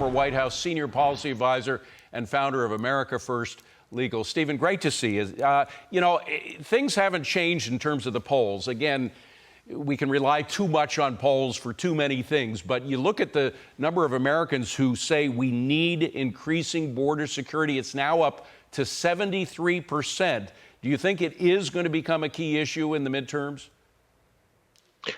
White House senior policy advisor and founder of America First Legal. Stephen, great to see you. Things haven't changed in terms of the polls. Again, we can rely too much on polls for too many things, but you look at the number of Americans who say we need increasing border security. It's now up to 73%. Do you think it is going to become a key issue in the midterms?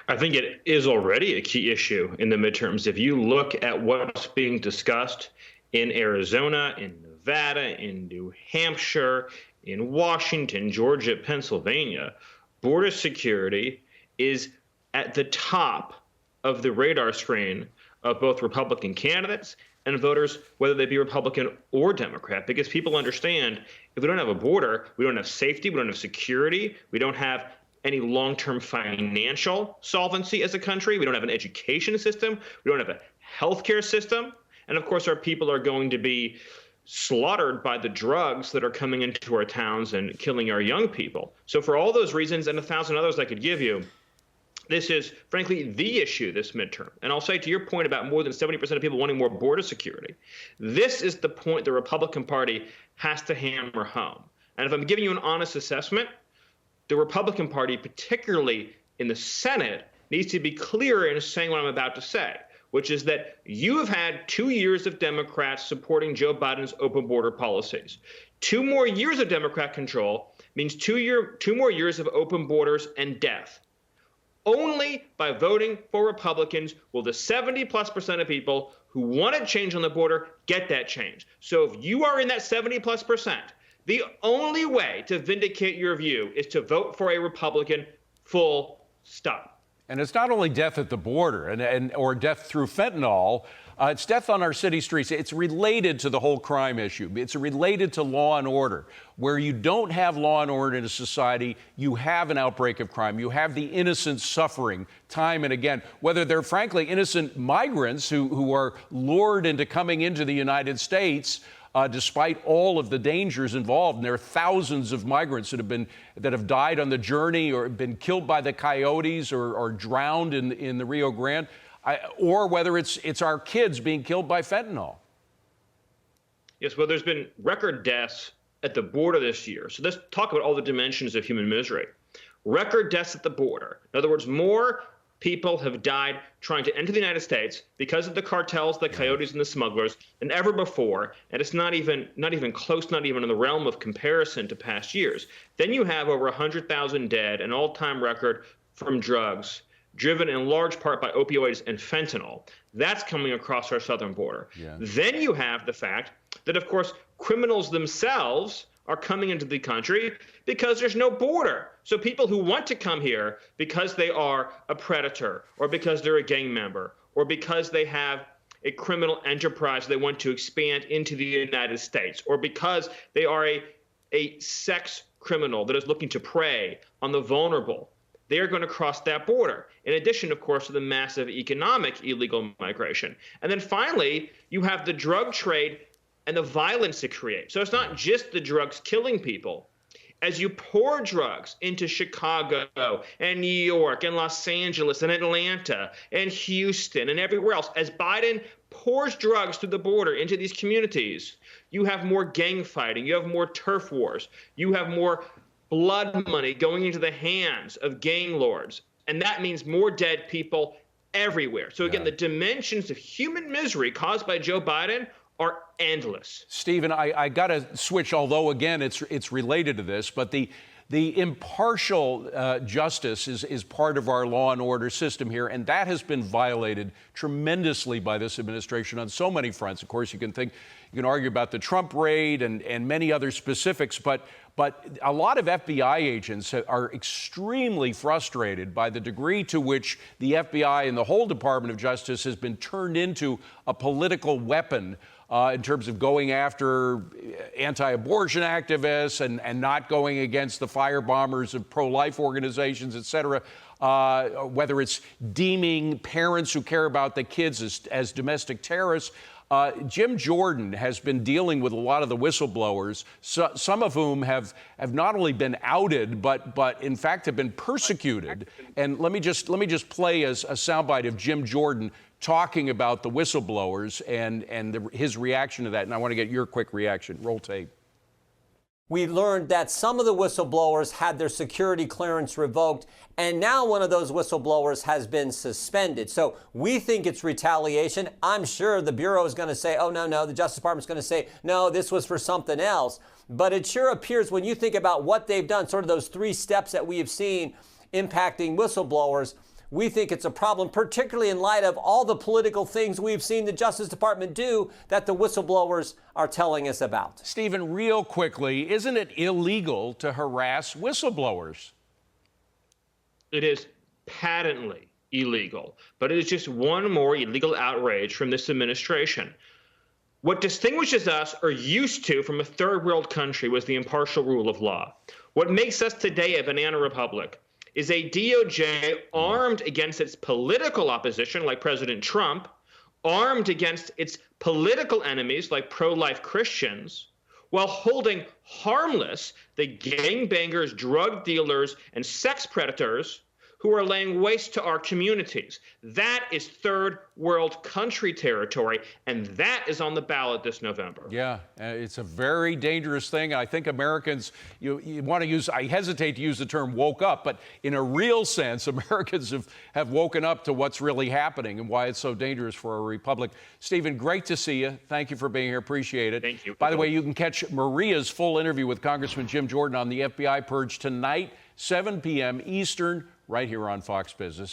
I think it is already a key issue in the midterms. If you look at what's being discussed in Arizona, in Nevada, in New Hampshire, in Washington, Georgia, Pennsylvania, border security is at the top of the radar screen of both Republican candidates and voters, whether they be Republican or Democrat, because people understand if we don't have a border, we don't have safety, we don't have security, we don't have any long-term financial solvency as a country. We don't have an education system. We don't have a healthcare system. And of course, our people are going to be slaughtered by the drugs that are coming into our towns and killing our young people. So for all those reasons and 1,000 others I could give you, this is, frankly, the issue this midterm. And I'll say to your point about more than 70% of people wanting more border security, this is the point the Republican Party has to hammer home. And if I'm giving you an honest assessment, the Republican Party, particularly in the Senate, needs to be clearer in saying what I'm about to say, which is that you have had 2 years of Democrats supporting Joe Biden's open border policies. 2 more years of Democrat control means 2 more years of open borders and death. Only by voting for Republicans will the 70+% of people who wanted change on the border get that change. So if you are in that 70+%, the only way to vindicate your view is to vote for a Republican, full stop. And it's not only death at the border or death through fentanyl. It's death on our city streets. It's related to the whole crime issue. It's related to law and order. Where you don't have law and order in a society, you have an outbreak of crime. You have the innocent suffering time and again, whether they're frankly innocent migrants who are lured into coming into the United States despite all of the dangers involved. And there are thousands of migrants that have died on the journey or been killed by the coyotes or drowned in the Rio Grande, or whether it's our kids being killed by fentanyl. Yes, well, there's been record deaths at the border this year. So let's talk about all the dimensions of human misery. Record deaths at the border. In other words, more people have died trying to enter the United States because of the cartels, the coyotes, and the smugglers than ever before. And it's not even close, not even in the realm of comparison to past years. Then you have over 100,000 dead, an all-time record from drugs, driven in large part by opioids and fentanyl. That's coming across our southern border. Yeah. Then you have the fact that, of course, criminals themselves are coming into the country because there's no border. So people who want to come here because they are a predator or because they're a gang member or because they have a criminal enterprise they want to expand into the United States or because they are a sex criminal that is looking to prey on the vulnerable, they are going to cross that border, in addition, of course, to the massive economic illegal migration. And then finally, you have the drug trade and the violence it creates. So it's not just the drugs killing people. As you pour drugs into Chicago and New York and Los Angeles and Atlanta and Houston and everywhere else, as Biden pours drugs through the border into these communities, you have more gang fighting, you have more turf wars, you have more blood money going into the hands of gang lords. And that means more dead people everywhere. So again, the dimensions of human misery caused by Joe Biden are endless. Stephen, I got to switch, although, again, it's related to this, but the impartial justice is part of our law and order system here, and that has been violated tremendously by this administration on so many fronts. Of course, you can argue about the Trump raid and many other specifics, but a lot of FBI agents are extremely frustrated by the degree to which the FBI and the whole Department of Justice has been turned into a political weapon in terms of going after anti-abortion activists and not going against the firebombers of pro-life organizations, et cetera, whether it's deeming parents who care about the kids as domestic terrorists. Jim Jordan has been dealing with a lot of the whistleblowers, some of whom have not only been outed, but in fact have been persecuted. And let me just play a soundbite of Jim Jordan talking about the whistleblowers and his reaction to that. And I want to get your quick reaction. Roll tape. We learned that some of the whistleblowers had their security clearance revoked, and now one of those whistleblowers has been suspended. So we think it's retaliation. I'm sure the Bureau is going to say, oh, no, the Justice Department is going to say, no, this was for something else. But it sure appears when you think about what they've done, sort of those 3 steps that we have seen impacting whistleblowers, we think it's a problem, particularly in light of all the political things we've seen the Justice Department do that the whistleblowers are telling us about. Stephen, real quickly, isn't it illegal to harass whistleblowers? It is patently illegal, but it is just one more illegal outrage from this administration. What distinguishes us, or used to, from a third world country was the impartial rule of law. What makes us today a banana republic is a DOJ armed against its political opposition, like President Trump, armed against its political enemies, like pro-life Christians, while holding harmless the gangbangers, drug dealers, and sex predators who are laying waste to our communities. That is third world country territory, and that is on the ballot this November. Yeah, it's a very dangerous thing. I think Americans, you want to use, I hesitate to use the term woke up, but in a real sense, Americans have woken up to what's really happening and why it's so dangerous for our republic. Stephen, great to see you. Thank you for being here. Appreciate it. Thank you. By the way, you can catch Maria's full interview with Congressman Jim Jordan on the FBI purge tonight, 7 p.m. Eastern, right here on Fox Business.